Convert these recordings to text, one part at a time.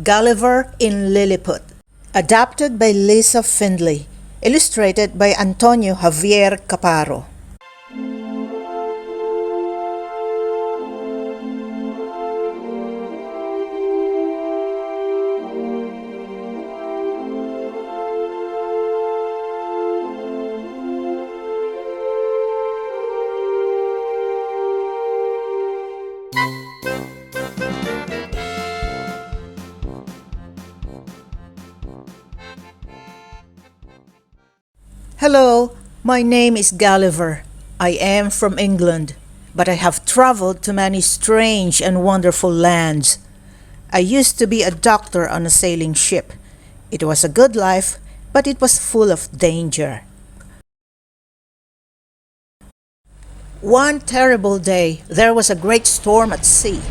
Gulliver in Lilliput. Adapted by Lisa Findlay. Illustrated by Antonio Javier Caparo. Hello, my name is Gulliver. I am from England, but I have traveled to many strange and wonderful lands. I used to be a doctor on a sailing ship. It was a good life, but it was full of danger. One terrible day, there was a great storm at sea.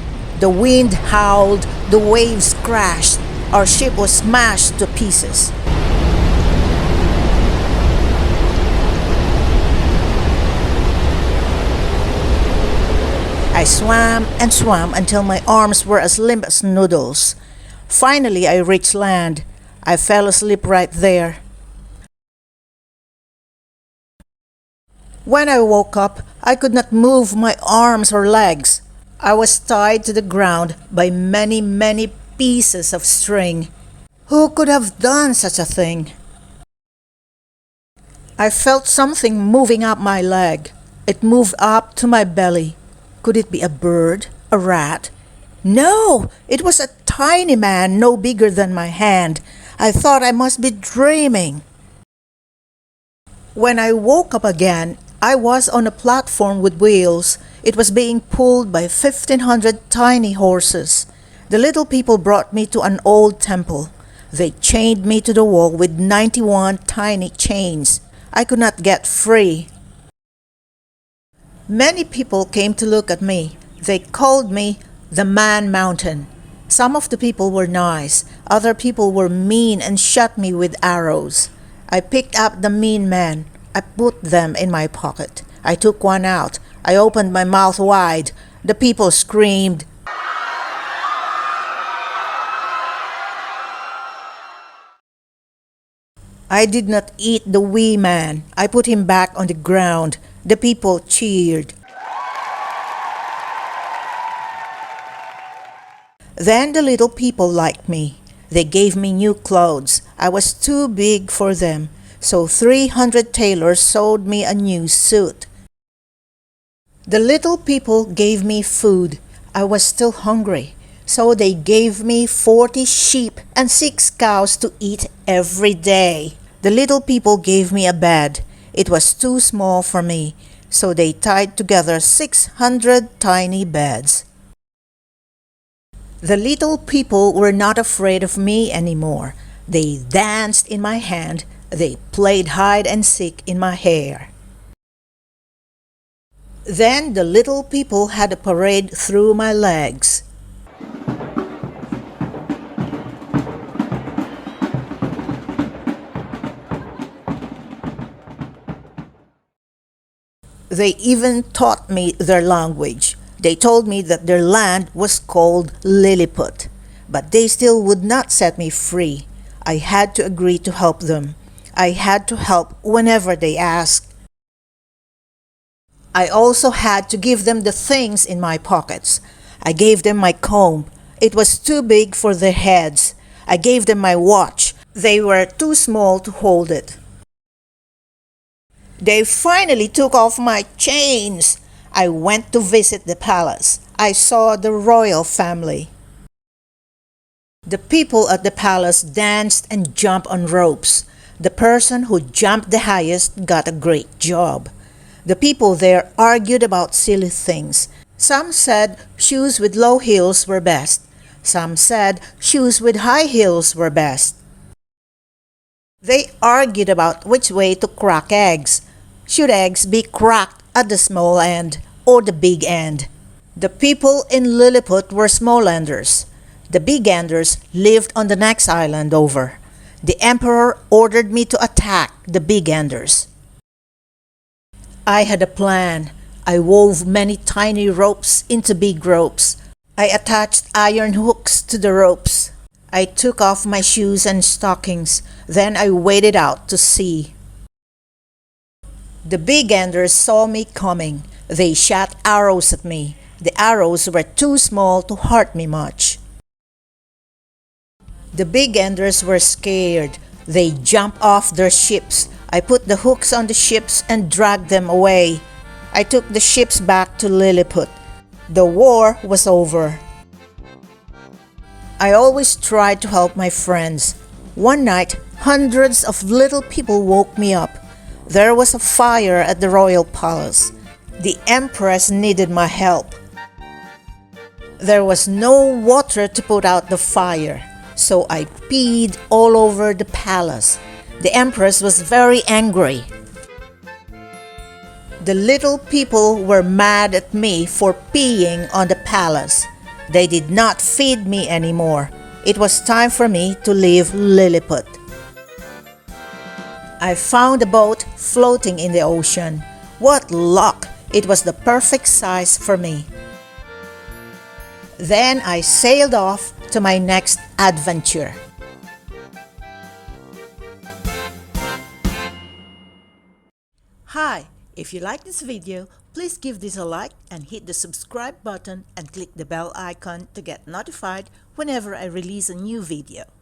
The wind howled, the waves crashed, our ship was smashed to pieces. I swam and swam until my arms were as limp as noodles. Finally, I reached land. I fell asleep right there. When I woke up, I could not move my arms or legs. I was tied to the ground by many pieces of string. Who could have done such a thing? I felt something moving up my leg. It moved up to my belly. Could it be a bird? A rat? No! It was a tiny man no bigger than my hand. I thought I must be dreaming. When I woke up again, I was on a platform with wheels. It was being pulled by 1,500 tiny horses. The little people brought me to an old temple. They chained me to the wall with 91 tiny chains. I could not get free. Many people came to look at me. They called me the Man Mountain. Some of the people were nice. Other people were mean and shot me with arrows. I picked up the mean men. I put them in my pocket. I took one out. I opened my mouth wide. The people screamed. I did not eat the wee man. I put him back on the ground. The people cheered. Then the little people liked me. They gave me new clothes. I was too big for them, so 300 tailors sewed me a new suit. The little people gave me food. I was still hungry, so they gave me 40 sheep and 6 cows to eat every day. The little people gave me a bed. It was too small for me, so they tied together 600 tiny beds. The little people were not afraid of me anymore. They danced in my hand. They played hide and seek in my hair. Then the little people had a parade through my legs. They even taught me their language. They told me that their land was called Lilliput, but they still would not set me free. I had to agree to help them. I had to help whenever they asked. I also had to give them the things in my pockets. I gave them my comb. It was too big for their heads. I gave them my watch. They were too small to hold it. They finally took off my chains. I went to visit the palace. I saw the royal family. The people at the palace danced and jumped on ropes. The person who jumped the highest got a great job. The people there argued about silly things. Some said shoes with low heels were best. Some said shoes with high heels were best. They argued about which way to crack eggs. Should eggs be cracked at the small end or the big end? The people in Lilliput were small-enders. The big-enders lived on the next island over. The emperor ordered me to attack the big-enders. I had a plan. I wove many tiny ropes into big ropes. I attached iron hooks to the ropes. I took off my shoes and stockings. Then I waded out to sea. The big enders saw me coming. They shot arrows at me. The arrows were too small to hurt me much. The big enders were scared. They jumped off their ships. I put the hooks on the ships and dragged them away. I took the ships back to Lilliput. The war was over. I always tried to help my friends. One night, hundreds of little people woke me up. There was a fire at the royal palace. The empress needed my help. There was no water to put out the fire, so I peed all over the palace. The empress was very angry. The little people were mad at me for peeing on the palace. They did not feed me anymore. It was time for me to leave Lilliput. I found a boat floating in the ocean. What luck! It was the perfect size for me. Then I sailed off to my next adventure. Hi! If you like this video, please give this a like and hit the subscribe button and click the bell icon to get notified whenever I release a new video.